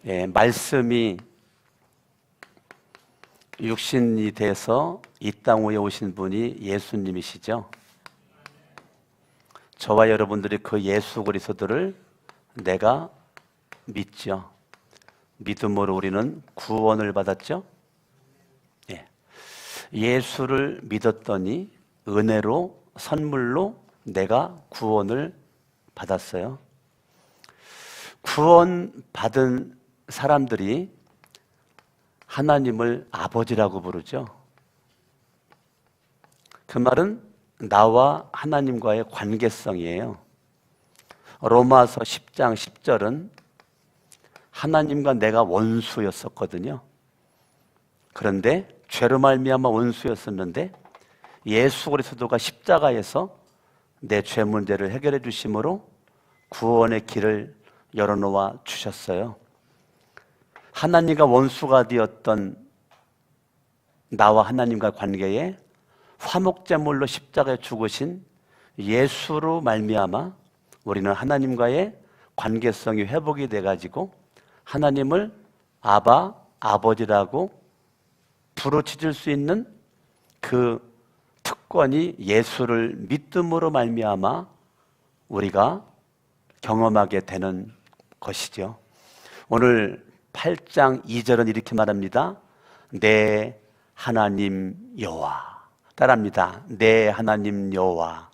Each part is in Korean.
말씀이 육신이 돼서 이 땅 위에 오신 분이 예수님이시죠. 저와 여러분들이 그 예수 그리스도를 내가 믿죠. 믿음으로 우리는 구원을 받았죠. 예수를 믿었더니 은혜로 선물로 내가 구원을 받았어요. 구원받은 사람들이 하나님을 아버지라고 부르죠. 그 말은 나와 하나님과의 관계성이에요. 로마서 10장 10절은 하나님과 내가 원수였었거든요. 그런데 죄로 말미암아 원수였었는데 예수 그리스도가 십자가에서 내 죄 문제를 해결해 주심으로 구원의 길을 열어놓아 주셨어요. 하나님과 원수가 되었던 나와 하나님과 관계에 화목제물로 십자가에 죽으신 예수로 말미암아 우리는 하나님과의 관계성이 회복이 돼가지고 하나님을 아바, 아버지라고 부르짖을 수 있는 그 특권이 예수를 믿음으로 말미암아 우리가 경험하게 되는 것이죠. 오늘 8장 2절은 이렇게 말합니다. 내 하나님 여호와. 따라합니다. 내 하나님 여호와.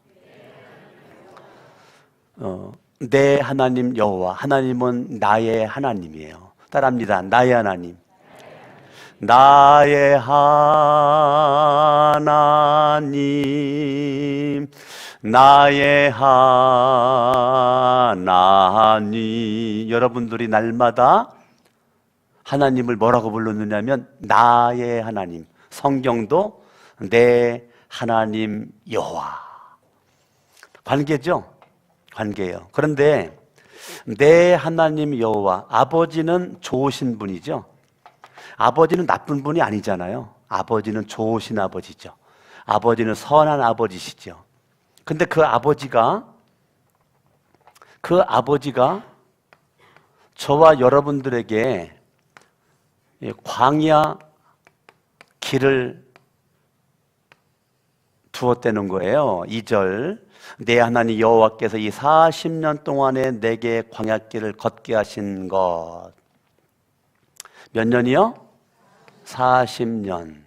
내 하나님 여호와. 하나님은 나의 하나님이에요. 따라합니다. 나의 하나님. 나의 하나님, 나의 하나님. 여러분들이 날마다 하나님을 뭐라고 불렀느냐면 나의 하나님. 성경도 내 하나님 여호와. 관계죠? 관계예요. 그런데 내 하나님 여호와, 아버지는 좋으신 분이죠. 아버지는 나쁜 분이 아니잖아요. 아버지는 좋으신 아버지죠. 아버지는 선한 아버지시죠. 근데 그 아버지가 저와 여러분들에게 광야 길을 두었다는 거예요. 2절. 내 하나님 여호와께서 이 40년 동안에 내게 광야길을 걷게 하신 것. 몇 년이요? 40년.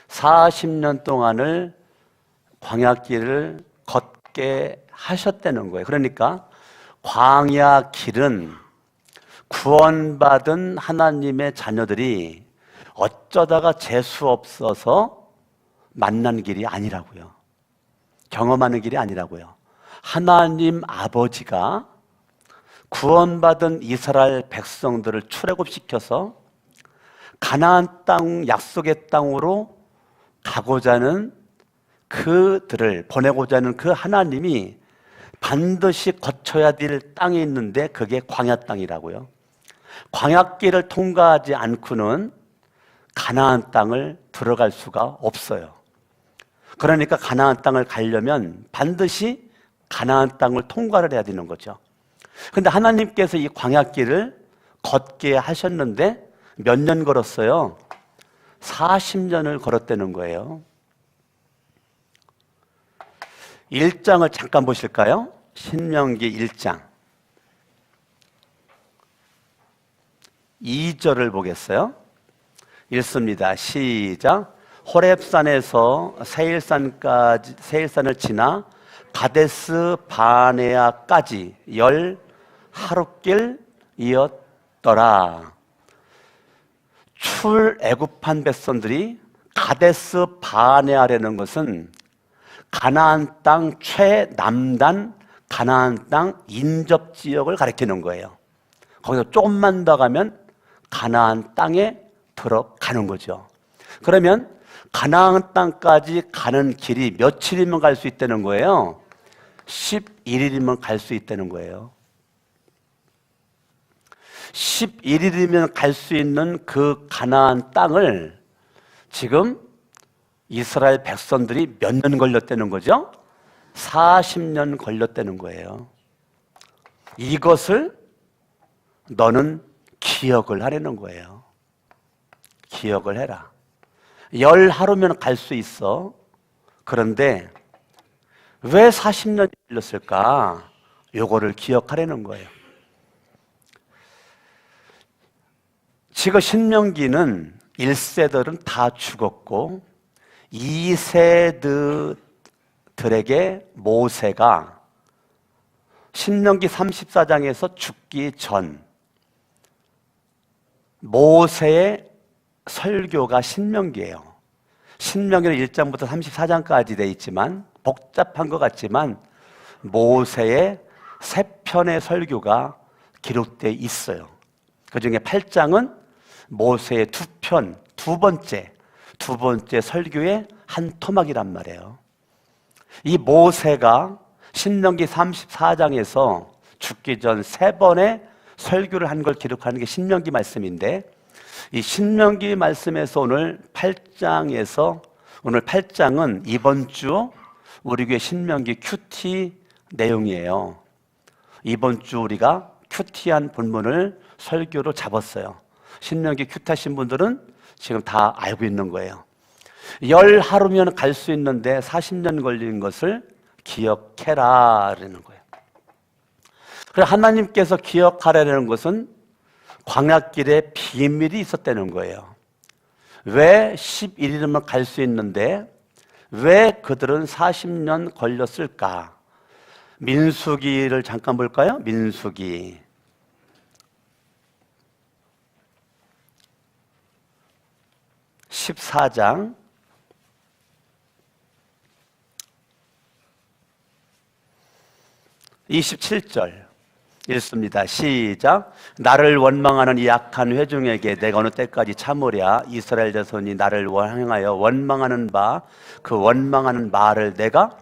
40년 동안을 광야길을 걷게 하셨다는 거예요. 그러니까 광야길은 구원받은 하나님의 자녀들이 어쩌다가 재수 없어서 만난 길이 아니라고요. 경험하는 길이 아니라고요. 하나님 아버지가 구원받은 이스라엘 백성들을 출애굽시켜서 가나안 땅, 약속의 땅으로 가고자 하는 그들을 보내고자 하는 그 하나님이 반드시 거쳐야 될 땅이 있는데 그게 광야 땅이라고요. 광야길을 통과하지 않고는 가나안 땅을 들어갈 수가 없어요. 그러니까 가나안 땅을 가려면 반드시 가나안 땅을 통과를 해야 되는 거죠. 그런데 하나님께서 이 광야길을 걷게 하셨는데 몇 년 걸었어요? 40년을 걸었다는 거예요. 1장을 잠깐 보실까요? 신명기 1장 2절을 보겠어요. 읽습니다. 시작. 호렙산에서 세일산을 지나 가데스 바네아까지 10하룻길이었더라. 출애굽한 백성들이 가데스 바네아라는 것은 가나안 땅 최남단 가나안 땅 인접 지역을 가리키는 거예요. 거기서 조금만 더 가면 가나안 땅에 들어가는 거죠. 그러면 가나안 땅까지 가는 길이 며칠이면 갈 수 있다는 거예요? 11일이면 갈 수 있다는 거예요. 11일이면 갈 수 있는 그 가나안 땅을 지금 이스라엘 백성들이 몇 년 걸렸다는 거죠? 40년 걸렸다는 거예요. 이것을 너는 기억을 하라는 거예요. 기억을 해라. 10하루면 갈 수 있어. 그런데 왜 40년이 걸렸을까? 요거를 기억하라는 거예요. 지금 신명기는 1세들은 다 죽었고 2세들에게 모세가 신명기 34장에서 죽기 전 모세의 설교가 신명기예요. 신명기는 1장부터 34장까지 되어 있지만 복잡한 것 같지만 모세의 3편의 설교가 기록되어 있어요. 그 중에 8장은 모세의 2편, 두 번째 설교의 한 토막이란 말이에요. 이 모세가 신명기 34장에서 죽기 전 3번의 설교를 한 걸 기록하는 게 신명기 말씀인데 이 신명기 말씀에서 오늘 8장은 이번 주 우리 교회 신명기 큐티 내용이에요. 이번 주 우리가 큐티한 본문을 설교로 잡았어요. 신명기 큐티하신 분들은 지금 다 알고 있는 거예요. 10하루면 갈 수 있는데 40년 걸린 것을 기억해라라는 거예요. 그래서 하나님께서 기억하라는 것은 광야길에 비밀이 있었다는 거예요. 왜 11일이면 갈 수 있는데 왜 그들은 40년 걸렸을까? 민수기를 잠깐 볼까요? 민수기 14장 27절 읽습니다. 시작. 나를 원망하는 이 악한 회중에게 내가 어느 때까지 참으랴? 이스라엘 자손이 나를 향하여 원망하는 바 그 원망하는 말을 내가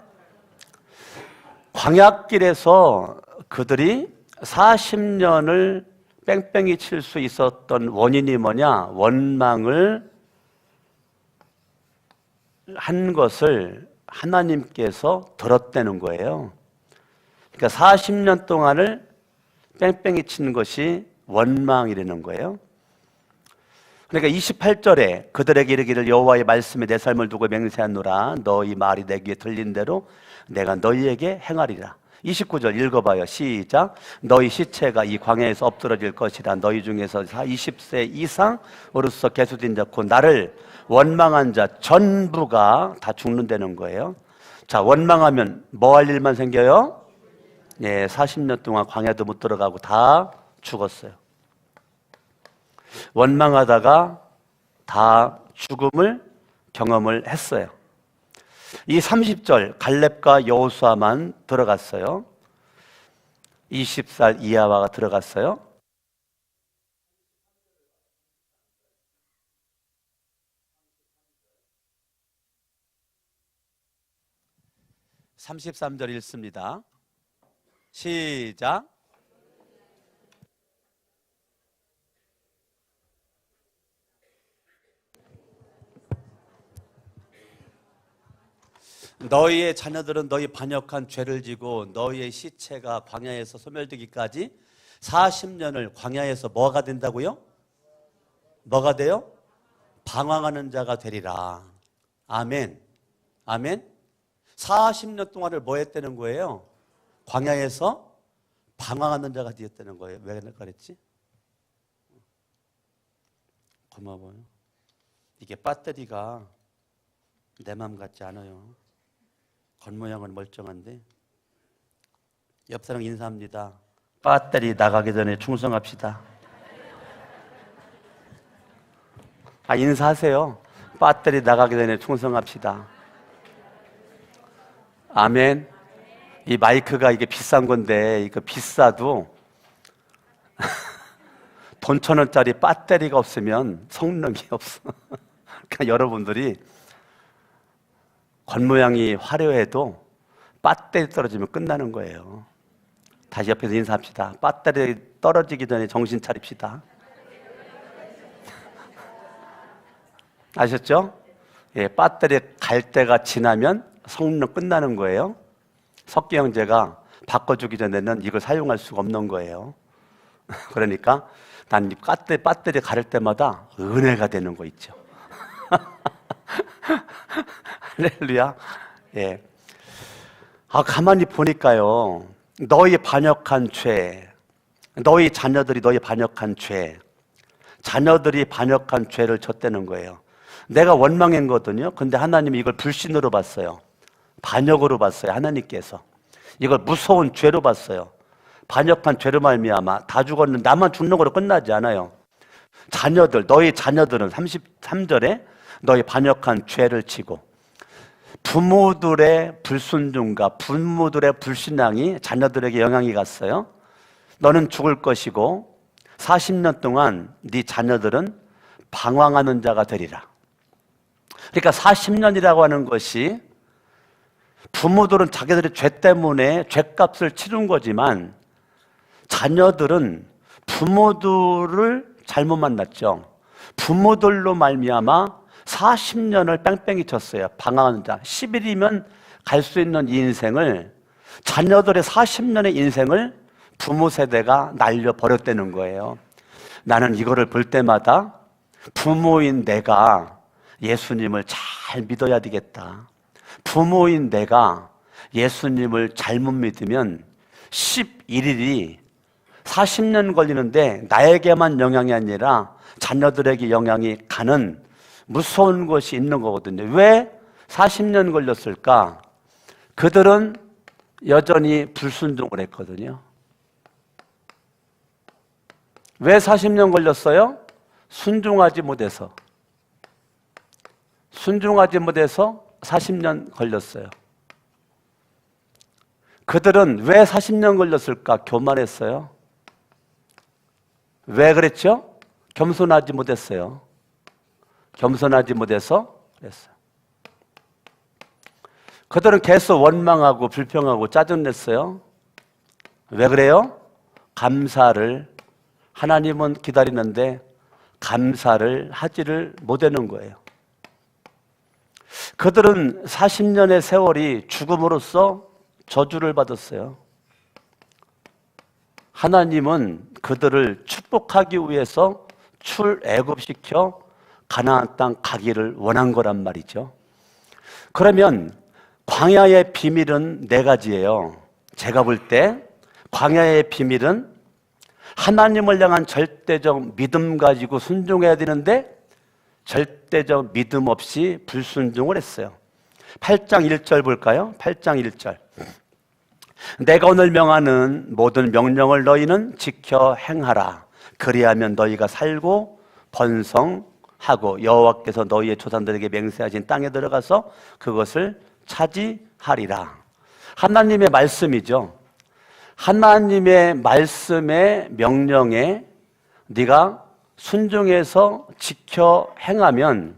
광야길에서 그들이 40년을 뺑뺑이 칠 수 있었던 원인이 뭐냐? 원망을 한 것을 하나님께서 들었다는 거예요. 그러니까 40년 동안을 뺑뺑이 친 것이 원망이라는 거예요. 그러니까 28절에 그들에게 이르기를 여호와의 말씀에 내 삶을 두고 맹세하노라. 너희 말이 내 귀에 들린 대로 내가 너희에게 행하리라. 29절 읽어봐요. 시작. 너희 시체가 이 광야에서 엎드러질 것이라. 너희 중에서 20세 이상으로서 계수된 자 곧 나를 원망한 자 전부가 다 죽는다는 거예요. 자, 원망하면 뭐 할 일만 생겨요? 예, 40년 동안 광야도 못 들어가고 다 죽었어요. 원망하다가 다 죽음을 경험을 했어요. 이 30절 갈렙과 여호수아만 들어갔어요. 20살 이하가 들어갔어요. (33절) 읽습니다. 시작. 너희의 자녀들은 너희 반역한 죄를 지고 너희의 시체가 광야에서 소멸되기까지 40년을 광야에서 뭐가 된다고요? 뭐가 돼요? 방황하는 자가 되리라. 아멘. 아멘. 40년 동안을 뭐 했다는 거예요? 광야에서 방황하는 자가 되었다는 거예요. 왜 그랬지? 고마워요. 이게 배터리가 내 마음 같지 않아요. 겉모양은 멀쩡한데. 옆 사람 인사합니다. 배터리 나가기 전에 충성합시다. 인사하세요. 배터리 나가기 전에 충성합시다. 아멘. 이 마이크가 이게 비싼 건데 이거 비싸도 돈 1,000원짜리 배터리가 없으면 성능이 없어. 그러니까 여러분들이 겉모양이 화려해도 배터리 떨어지면 끝나는 거예요. 다시 옆에서 인사합시다. 배터리 떨어지기 전에 정신 차립시다. 아셨죠? 예, 배터리 갈 때가 지나면 성능 끝나는 거예요. 석기 형제가 바꿔주기 전에는 이걸 사용할 수가 없는 거예요. 그러니까 난 이 배터리 가릴 때마다 은혜가 되는 거 있죠. 할렐루야. 예. 가만히 보니까요, 너희 반역한 죄, 너희 자녀들이 너희 반역한 죄, 자녀들이 반역한 죄를 졌다는 거예요. 내가 원망했거든요. 근데 하나님이 이걸 불신으로 봤어요. 반역으로 봤어요. 하나님께서 이걸 무서운 죄로 봤어요. 반역한 죄로 말미암아 다 죽었는데 나만 죽는 거로 끝나지 않아요. 자녀들, 너희 자녀들은 33절에 너희 반역한 죄를 지고, 부모들의 불순종과 부모들의 불신앙이 자녀들에게 영향이 갔어요. 너는 죽을 것이고 40년 동안 네 자녀들은 방황하는 자가 되리라. 그러니까 40년이라고 하는 것이, 부모들은 자기들의 죄 때문에 죄값을 치른 거지만 자녀들은 부모들을 잘못 만났죠. 부모들로 말미암아 40년을 뺑뺑이 쳤어요. 방황하는 자. 10일이면 갈 수 있는 이 인생을, 자녀들의 40년의 인생을 부모 세대가 날려버렸다는 거예요. 나는 이거를 볼 때마다 부모인 내가 예수님을 잘 믿어야 되겠다. 부모인 내가 예수님을 잘못 믿으면 11일이 40년 걸리는데 나에게만 영향이 아니라 자녀들에게 영향이 가는 무서운 것이 있는 거거든요. 왜 40년 걸렸을까? 그들은 여전히 불순종을 했거든요. 왜 40년 걸렸어요? 순종하지 못해서. 순종하지 못해서 40년 걸렸어요. 그들은 왜 40년 걸렸을까? 교만했어요. 왜 그랬죠? 겸손하지 못했어요. 겸손하지 못해서 그랬어요. 그들은 계속 원망하고 불평하고 짜증냈어요. 왜 그래요? 감사를, 하나님은 기다리는데 감사를 하지를 못하는 거예요. 그들은 40년의 세월이 죽음으로써 저주를 받았어요. 하나님은 그들을 축복하기 위해서 출애굽시켜 가나안 땅 가기를 원한 거란 말이죠. 그러면 광야의 비밀은 네 가지예요. 제가 볼 때 광야의 비밀은 하나님을 향한 절대적 믿음 가지고 순종해야 되는데 절대적 믿음 없이 불순종을 했어요. 8장 1절 볼까요? 8장 1절. 내가 오늘 명하는 모든 명령을 너희는 지켜 행하라. 그리하면 너희가 살고 번성하고 여호와께서 너희의 조상들에게 맹세하신 땅에 들어가서 그것을 차지하리라. 하나님의 말씀이죠. 하나님의 말씀의 명령에 네가 순종해서 지켜 행하면,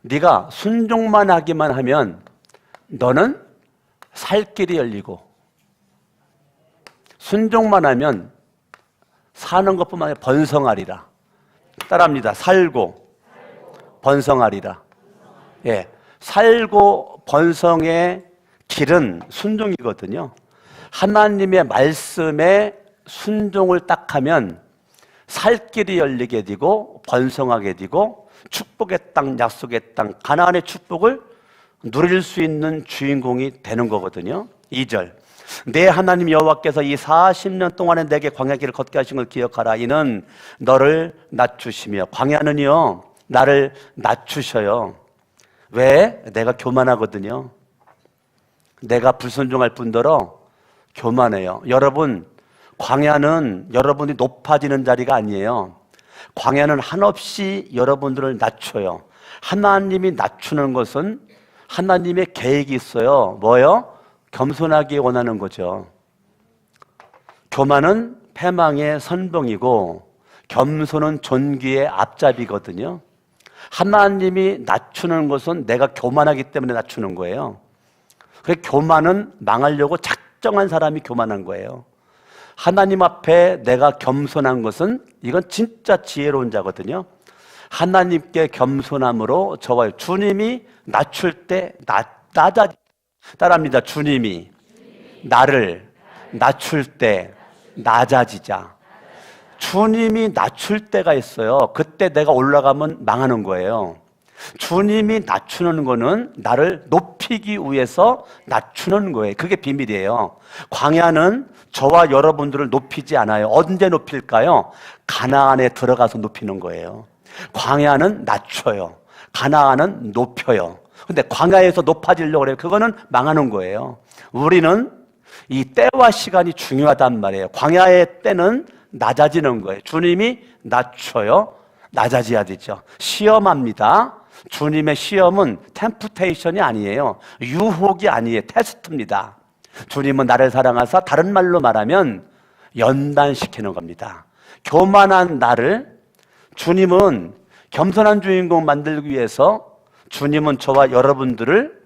네가 순종만 하기만 하면 너는 살 길이 열리고, 순종만 하면 사는 것뿐만 아니라 번성하리라. 따라합니다. 살고 번성하리라. 예, 살고 번성의 길은 순종이거든요. 하나님의 말씀에 순종을 딱 하면 살 길이 열리게 되고 번성하게 되고 축복의 땅, 약속의 땅, 가나안의 축복을 누릴 수 있는 주인공이 되는 거거든요. 2절. 내 하나님 여호와께서 이 40년 동안에 내게 광야 길을 걷게 하신 걸 기억하라. 이는 너를 낮추시며, 광야는요 나를 낮추셔요. 왜? 내가 교만하거든요. 내가 불순종할 뿐더러 교만해요. 여러분, 광야는 여러분이 높아지는 자리가 아니에요. 광야는 한없이 여러분들을 낮춰요. 하나님이 낮추는 것은 하나님의 계획이 있어요. 뭐요? 겸손하게 원하는 거죠. 교만은 패망의 선봉이고 겸손은 존귀의 앞잡이거든요. 하나님이 낮추는 것은 내가 교만하기 때문에 낮추는 거예요. 그래서 교만은 망하려고 작정한 사람이 교만한 거예요. 하나님 앞에 내가 겸손한 것은 이건 진짜 지혜로운 자거든요. 하나님께 겸손함으로 저와 주님이 낮출 때 낮아. 따라합니다. 주님이 나를 낮출 때 낮아지자. 주님이 낮출 때가 있어요. 그때 내가 올라가면 망하는 거예요. 주님이 낮추는 거는 나를 높이기 위해서 낮추는 거예요. 그게 비밀이에요. 광야는 저와 여러분들을 높이지 않아요. 언제 높일까요? 가나안에 들어가서 높이는 거예요. 광야는 낮춰요. 가나안은 높여요. 근데 광야에서 높아지려고 그래요. 그거는 망하는 거예요. 우리는 이 때와 시간이 중요하단 말이에요. 광야의 때는 낮아지는 거예요. 주님이 낮춰요. 낮아져야 되죠. 시험합니다. 주님의 시험은 템프테이션이 아니에요. 유혹이 아니에요. 테스트입니다. 주님은 나를 사랑하사 다른 말로 말하면 연단시키는 겁니다. 교만한 나를 주님은 겸손한 주인공 만들기 위해서 주님은 저와 여러분들을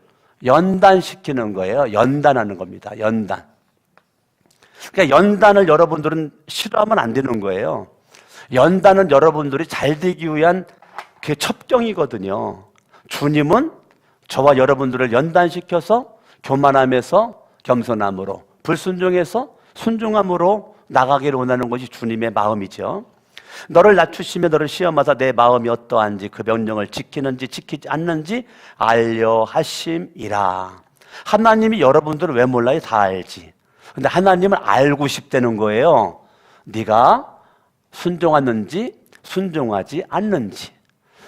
연단시키는 거예요. 연단하는 겁니다. 연단. 그러니까 연단을 여러분들은 싫어하면 안 되는 거예요. 연단은 여러분들이 잘 되기 위한 그 첩경이거든요. 주님은 저와 여러분들을 연단시켜서 교만함에서 겸손함으로, 불순종에서 순종함으로 나가기를 원하는 것이 주님의 마음이죠. 너를 낮추시며 너를 시험하사 내 마음이 어떠한지 그 명령을 지키는지 지키지 않는지 알려 하심이라. 하나님이 여러분들을 왜 몰라요? 다 알지. 근데 하나님은 알고 싶다는 거예요. 네가 순종하는지 순종하지 않는지,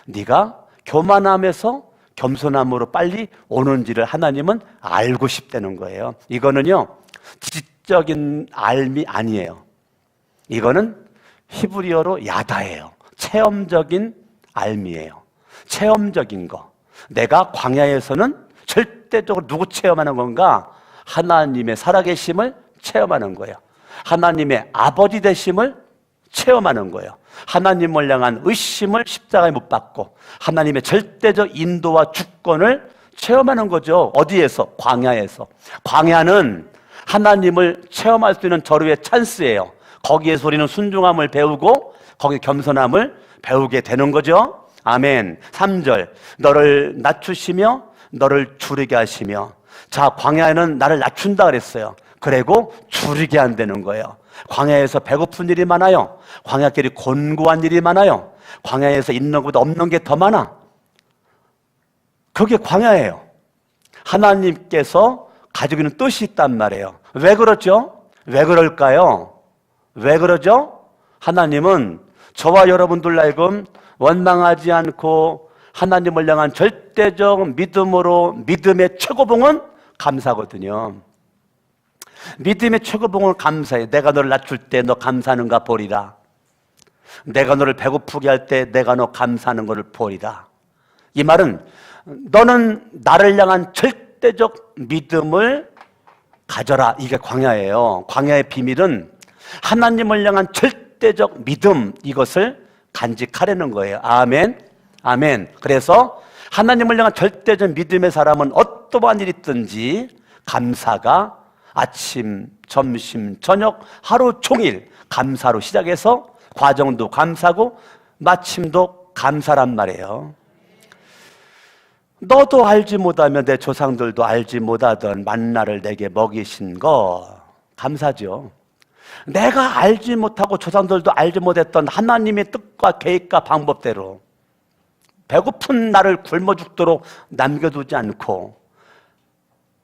네가 교만함에서 겸손함으로 빨리 오는지를 하나님은 알고 싶다는 거예요. 이거는요 지적인 알미 아니에요. 이거는 히브리어로 야다예요. 체험적인 알미예요. 체험적인 거. 내가 광야에서는 절대적으로 누구 체험하는 건가? 하나님의 살아계심을 체험하는 거예요. 하나님의 아버지 되심을 체험하는 거예요. 하나님을 향한 의심을 십자가에 못 박고 하나님의 절대적 인도와 주권을 체험하는 거죠. 어디에서? 광야에서. 광야는 하나님을 체험할 수 있는 저루의 찬스예요. 거기에서 우리는 순종함을 배우고 거기 겸손함을 배우게 되는 거죠. 아멘. 3절 너를 낮추시며 너를 줄이게 하시며. 자, 광야에는 나를 낮춘다 그랬어요. 그리고 줄이게 한다는 거예요. 광야에서 배고픈 일이 많아요. 광야길이 곤고한 일이 많아요. 광야에서 있는 것보다 없는 게 더 많아. 그게 광야예요. 하나님께서 가지고 있는 뜻이 있단 말이에요. 왜 그렇죠? 왜 그럴까요? 왜 그러죠? 하나님은 저와 여러분들 하여금 원망하지 않고 하나님을 향한 절대적 믿음으로, 믿음의 최고봉은 감사거든요. 믿음의 최고봉은 감사해. 내가 너를 낮출 때 너 감사하는가 보리라. 내가 너를 배고프게 할 때 내가 너 감사하는 것을 보리라. 이 말은 너는 나를 향한 절대적 믿음을 가져라. 이게 광야예요. 광야의 비밀은 하나님을 향한 절대적 믿음, 이것을 간직하려는 거예요. 아멘. 아멘. 그래서 하나님을 향한 절대적 믿음의 사람은 어떠한 일이 있든지 감사가 아침, 점심, 저녁, 하루 종일 감사로 시작해서 과정도 감사고 마침도 감사란 말이에요. 너도 알지 못하며 내 조상들도 알지 못하던 만나를 내게 먹이신 거 감사죠. 내가 알지 못하고 조상들도 알지 못했던 하나님의 뜻과 계획과 방법대로 배고픈 나를 굶어 죽도록 남겨두지 않고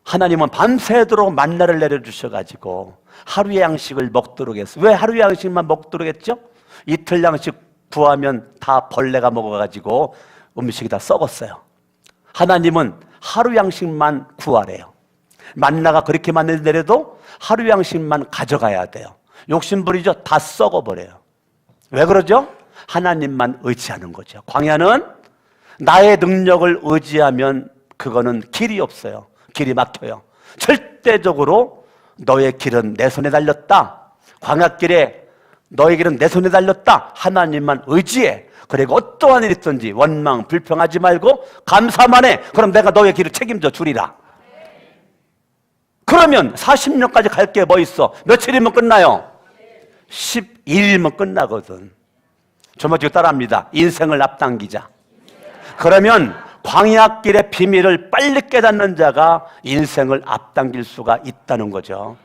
하나님은 밤새도록 만나를 내려주셔가지고 하루의 양식을 먹도록 했어요. 왜 하루의 양식만 먹도록 했죠? 이틀 양식 구하면 다 벌레가 먹어가지고 음식이 다 썩었어요. 하나님은 하루 양식만 구하래요. 만나가 그렇게 많이 내려도 하루 양식만 가져가야 돼요. 욕심부리죠? 다 썩어버려요. 왜 그러죠? 하나님만 의지하는 거죠. 광야는 나의 능력을 의지하면 그거는 길이 없어요. 길이 막혀요. 절대적으로 너의 길은 내 손에 달렸다. 광야길에 너의 길은 내 손에 달렸다. 하나님만 의지해. 그리고 어떠한 일이 있든지 원망, 불평하지 말고 감사만 해. 그럼 내가 너의 길을 책임져 주리라. 그러면 40년까지 갈 게 뭐 있어? 며칠이면 끝나요? 11일이면 끝나거든. 정말 지금 따라합니다. 인생을 앞당기자. 그러면 광야길의 비밀을 빨리 깨닫는 자가 인생을 앞당길 수가 있다는 거죠.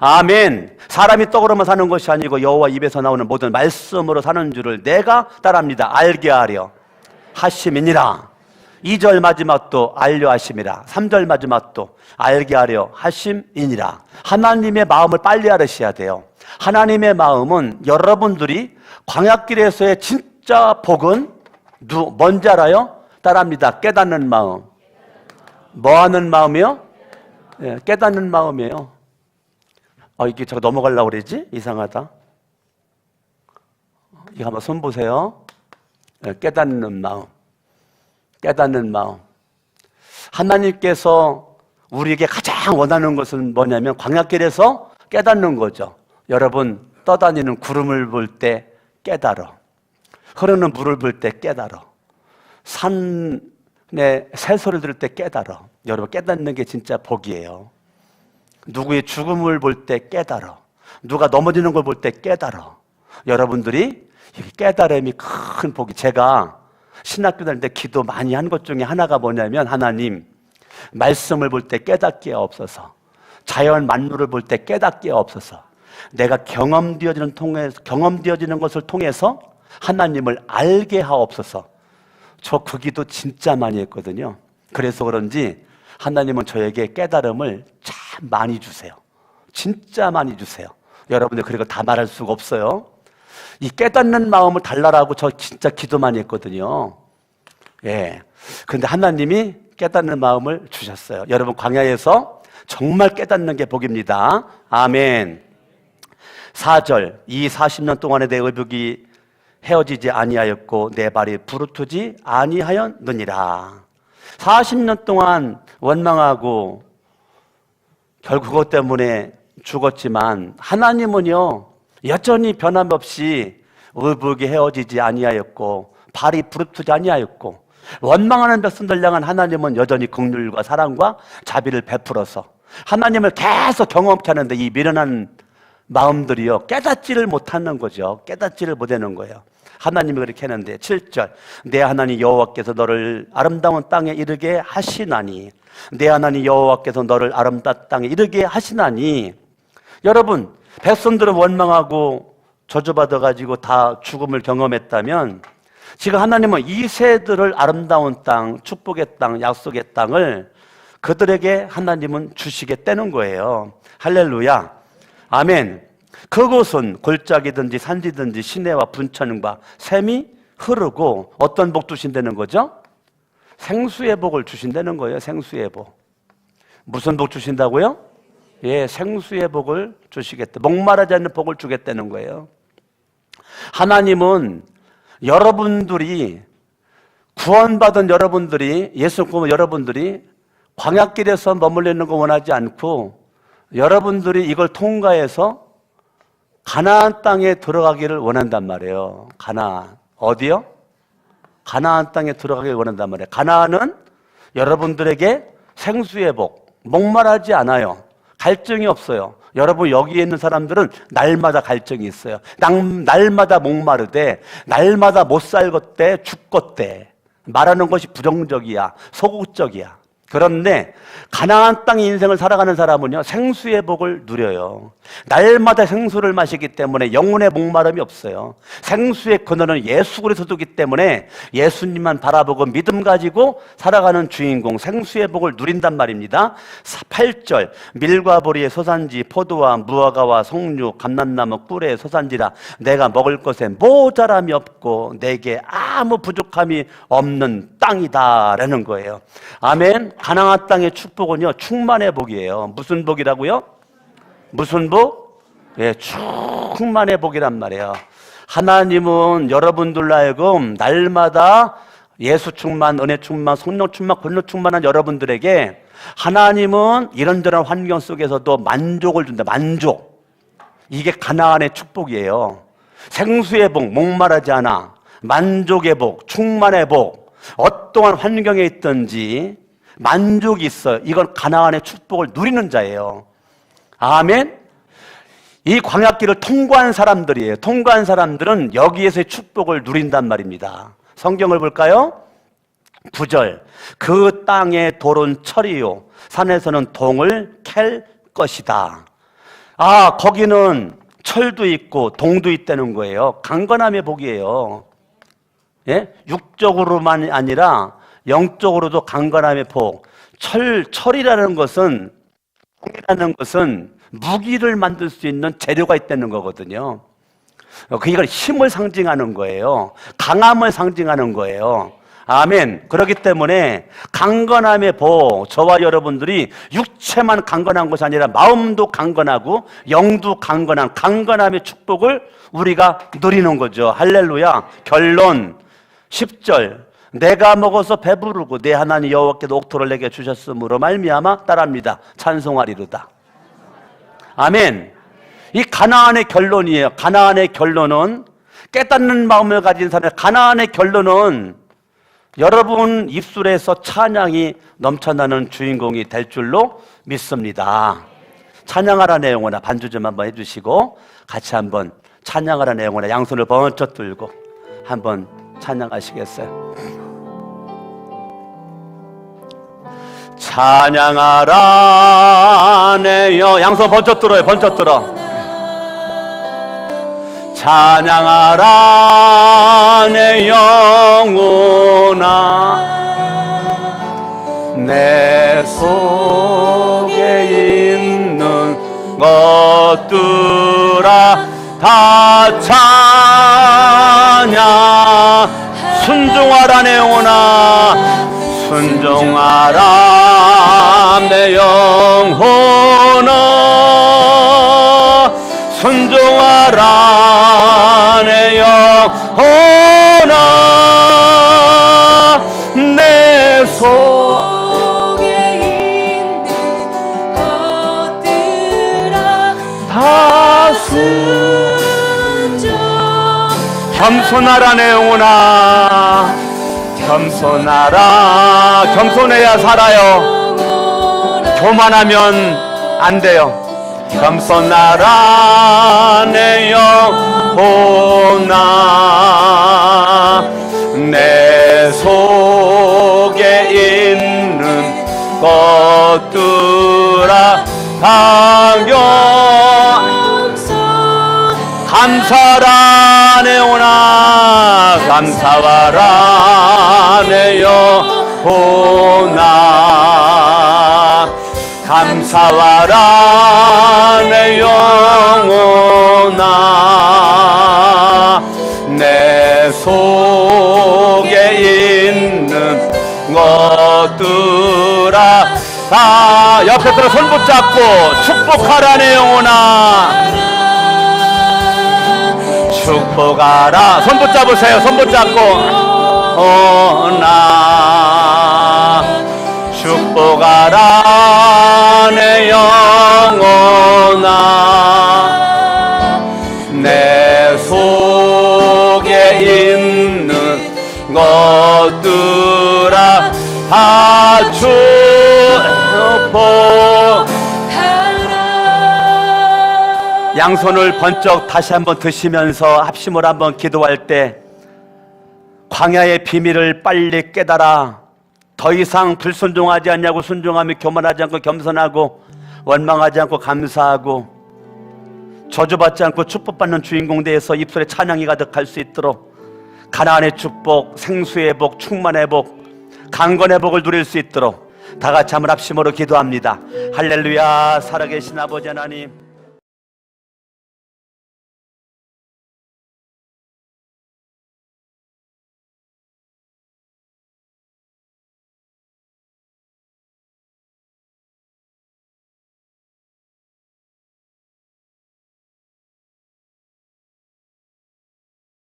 아멘. 사람이 떡으로만 사는 것이 아니고 여호와 입에서 나오는 모든 말씀으로 사는 줄을 내가 따릅니다. 알게 하려 하심이니라. 2절 마지막도 알려 하심이라. 3절 마지막도 알게 하려 하심이니라. 하나님의 마음을 빨리 알으셔야 돼요. 하나님의 마음은 여러분들이 광야길에서의 진짜 복은 뭔지 알아요? 따라합니다. 깨닫는 마음. 뭐 하는 마음이요? 예, 깨닫는 마음이에요. 이게 제가 넘어가려고 그러지? 이상하다. 이거 한번 손 보세요. 예, 깨닫는 마음. 깨닫는 마음. 하나님께서 우리에게 가장 원하는 것은 뭐냐면 광야길에서 깨닫는 거죠. 여러분, 떠다니는 구름을 볼 때 깨달아. 흐르는 물을 볼 때 깨달아. 산의 새소리를 들을 때 깨달아. 여러분, 깨닫는 게 진짜 복이에요. 누구의 죽음을 볼 때 깨달아. 누가 넘어지는 걸 볼 때 깨달아. 여러분들이 깨달음이 큰 복이. 제가 신학교 다닐 때 기도 많이 한 것 중에 하나가 뭐냐면, 하나님 말씀을 볼 때 깨닫게 하옵소서. 자연 만물을 볼 때 깨닫게 하옵소서. 내가 경험되어지는 것을 통해서 하나님을 알게 하옵소서. 저 그 기도 진짜 많이 했거든요. 그래서 그런지 하나님은 저에게 깨달음을 참 많이 주세요. 진짜 많이 주세요. 여러분들 그리고 다 말할 수가 없어요. 이 깨닫는 마음을 달라라고 저 진짜 기도 많이 했거든요. 예. 그런데 하나님이 깨닫는 마음을 주셨어요. 여러분, 광야에서 정말 깨닫는 게 복입니다. 아멘. 4절, 이 40년 동안에 내 의복이 헤어지지 아니하였고 내 발이 부르트지 아니하였느니라. 40년 동안 원망하고 결국 그것 때문에 죽었지만 하나님은요 여전히 변함없이 의복이 헤어지지 아니하였고 발이 부르트지 아니하였고, 원망하는 백성들 향한 하나님은 여전히 긍휼과 사랑과 자비를 베풀어서 하나님을 계속 경험케 하는데, 이 미련한 마음들이요 깨닫지를 못하는 거죠. 깨닫지를 못하는 거예요. 하나님이 그렇게 했는데 7절, 내 하나님 여호와께서 너를 아름다운 땅에 이르게 하시나니, 내 하나님 여호와께서 너를 아름다운 땅에 이르게 하시나니. 여러분, 백성들은 원망하고 저주받아가지고 다 죽음을 경험했다면, 지금 하나님은 이 세들을 아름다운 땅, 축복의 땅, 약속의 땅을 그들에게 하나님은 주시겠다는 거예요. 할렐루야. 아멘. 그곳은 골짜기든지 산지든지 시내와 분천과 샘이 흐르고, 어떤 복 주신다는 거죠? 생수의 복을 주신다는 거예요. 생수의 복. 무슨 복 주신다고요? 예, 생수의 복을 주시겠다. 목마르지 않는 복을 주겠다는 거예요. 하나님은 여러분들이, 구원받은 여러분들이, 예수 믿는 여러분들이 광야길에서 머물러 있는 거 원하지 않고, 여러분들이 이걸 통과해서 가나안 땅에 들어가기를 원한단 말이에요. 가나안. 어디요? 가나안 땅에 들어가기를 원한단 말이에요. 가나안은 여러분들에게 생수의 복, 목말하지 않아요. 갈증이 없어요. 여러분, 여기에 있는 사람들은 날마다 갈증이 있어요. 날마다 목마르대, 날마다 못 살겠대, 죽겠대. 말하는 것이 부정적이야, 소극적이야. 그런데 가나안 땅의 인생을 살아가는 사람은요 생수의 복을 누려요. 날마다 생수를 마시기 때문에 영혼의 목마름이 없어요. 생수의 근원은 예수 그리스도이기 때문에 예수님만 바라보고 믿음 가지고 살아가는 주인공, 생수의 복을 누린단 말입니다. 8절, 밀과 보리의 소산지, 포도와 무화과와 송류, 감람나무 꿀의 소산지라. 내가 먹을 것에 모자람이 없고 내게 아무 부족함이 없는 땅이다 라는 거예요. 아멘. 가나안 땅의 축복은요 충만의 복이에요. 무슨 복이라고요? 무슨 복? 예, 충만의 복이란 말이에요. 하나님은 여러분들로 하여금 날마다 예수 충만, 은혜 충만, 성령 충만, 권능 충만한 여러분들에게 하나님은 이런저런 환경 속에서도 만족을 준다. 만족. 이게 가나안의 축복이에요. 생수의 복, 목마르지 않아. 만족의 복, 충만의 복. 어떠한 환경에 있든지 만족이 있어요. 이건 가나안의 축복을 누리는 자예요. 아멘. 이 광야길을 통과한 사람들이에요. 통과한 사람들은 여기에서의 축복을 누린단 말입니다. 성경을 볼까요? 9절, 그 땅의 돌은 철이요 산에서는 동을 캘 것이다. 아, 거기는 철도 있고 동도 있다는 거예요. 강건함의 복이에요. 예? 육적으로만 아니라 영적으로도 강건함의 복. 철이라는 것은, 무기를 만들 수 있는 재료가 있다는 거거든요. 그러니까 힘을 상징하는 거예요. 강함을 상징하는 거예요. 아멘. 그렇기 때문에 강건함의 복, 저와 여러분들이 육체만 강건한 것이 아니라 마음도 강건하고 영도 강건한 강건함의 축복을 우리가 누리는 거죠. 할렐루야. 결론 10절. 내가 먹어서 배부르고 내 하나님 여호와께도 옥토를 내게 주셨으므로 말미암아 따라합니다. 찬송하리로다. 아멘. 이 가나안의 결론이에요. 가나안의 결론은, 깨닫는 마음을 가진 사람의 가나안의 결론은 여러분 입술에서 찬양이 넘쳐나는 주인공이 될 줄로 믿습니다. 찬양하라는 영혼아, 반주 좀 한번 해주시고 같이 한번 찬양하라는 영혼아, 양손을 번쩍 들고 한번 찬양하시겠어요? 찬양하라 내요, 양손 번쩍 들어요. 번쩍 들어. 찬양하라 내 영혼아, 내 속에 있는 것들아 다 찬양. 순종하라 내 영혼아, 순종하라 내 영혼아, 순종하라 내 영혼아, 내 속에 있는 것들아 다 순종. 겸손하라 내 영혼아, 겸손하라. 겸손해야 살아요. 교만하면 안 돼요. 겸손하라 내 영혼아, 내 속에 있는 것들아 감사하라 내 영혼아, 감사하라 내 영혼아, 감사하라 내 영혼아, 내 속에 있는 것들아 다 옆에 들어 손 붙잡고 축복하라 내 영혼아, 축복하라. 손 붙잡으세요. 손 붙잡고 나 축복하라 내 영혼아, 내 속에 있는 것들아 다 축복하라. 양손을 번쩍 다시 한번 드시면서 합심으로 한번 기도할 때 광야의 비밀을 빨리 깨달아 더 이상 불순종하지 않냐고 순종하며 교만하지 않고 겸손하고 원망하지 않고 감사하고 저주받지 않고 축복받는 주인공 되어서 입술에 찬양이 가득할 수 있도록 가나안의 축복, 생수의 복, 충만의 복, 강건의 복을 누릴 수 있도록 다 같이 한번 합심으로 기도합니다. 할렐루야. 살아계신 아버지 하나님,